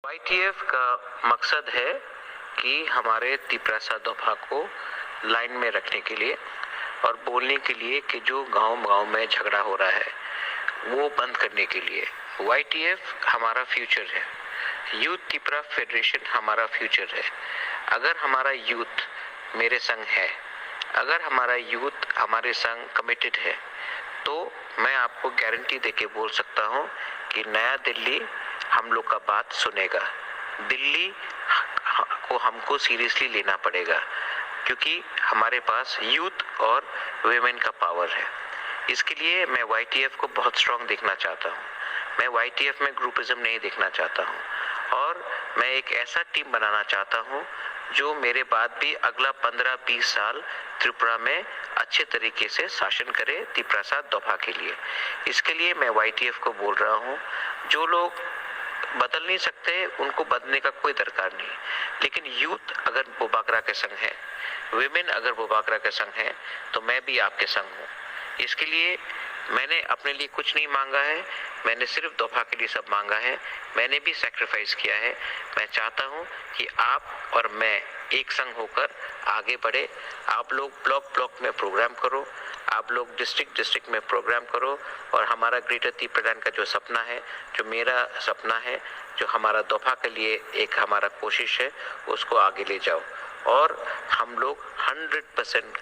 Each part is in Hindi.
YTF का मकसद है कि हमारे तिपरासा दोफा को लाइन में रखने के लिए और बोलने के लिए कि जो गांव-गांव में झगड़ा हो रहा है वो बंद करने के लिए। YTF हमारा फ्यूचर है, यूथ तिपरा फेडरेशन हमारा फ्यूचर है। अगर हमारा यूथ मेरे संग है, अगर हमारा यूथ हमारे संग कमिटेड है, तो मैं आपको गारंटी देके बोल सकता हूँ कि नया दिल्ली हम लोग का बात सुनेगा। दिल्ली को हमको सीरियसली लेना पड़ेगा क्योंकि हमारे पास यूथ और वेमेन का पावर है। इसके लिए मैं YTF को बहुत स्ट्रांग देखना चाहता हूँ। मैं YTF में ग्रुपिज्म नहीं देखना चाहता हूँ और मैं एक ऐसा टीम बनाना चाहता हूँ जो मेरे बाद भी अगला 15-20 साल त्रिपुरा में अच्छे तरीके से शासन करे तिपरासा दोफा के लिए। इसके लिए मैं YTF को बोल रहा हूँ, जो लोग बदल नहीं सकते उनको बदलने का कोई दरकार नहीं, लेकिन यूथ अगर बोबागरा के संग है, विमेन अगर बोबागरा के संग है, तो मैं भी आपके संग हूँ। इसके लिए मैंने अपने लिए कुछ नहीं मांगा है, मैंने सिर्फ दोफा के लिए सब मांगा है। मैंने भी सैक्रिफाइस किया है। मैं चाहता हूँ कि आप और मैं एक संग होकर आगे बढ़े। आप लोग ब्लॉक में प्रोग्राम करो, आप लोग डिस्ट्रिक्ट में प्रोग्राम करो और हमारा ग्रेटर तिपरादान का जो सपना है, जो मेरा सपना है, जो हमारा दोफा के लिए एक हमारा कोशिश है, उसको आगे ले जाओ और हम लोग 100%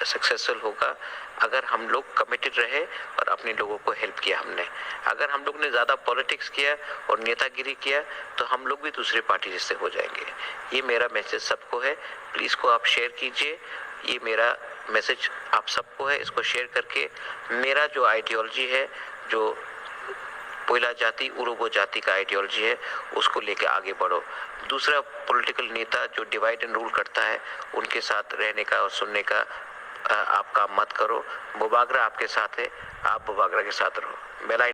सक्सेसफुल होगा अगर हम लोग कमिटेड रहे और अपने लोगों को हेल्प किया हमने। अगर हम लोग ने ज़्यादा पॉलिटिक्स किया और नेतागिरी किया तो हम लोग भी दूसरे पार्टी जैसे हो जाएंगे। ये मेरा मैसेज सबको है, प्लीज़ को आप शेयर कीजिए। ये मेरा मैसेज आप सबको है, इसको शेयर करके मेरा जो आइडियोलॉजी है, जो पोइला जाति उरोबो जाति का आइडियोलॉजी है, उसको लेके आगे बढ़ो। दूसरा पॉलिटिकल नेता जो डिवाइड एंड रूल करता है, उनके साथ रहने का और सुनने का आप काम मत करो। बोबागरा आपके साथ है, आप बोबागरा के साथ रहो। बेला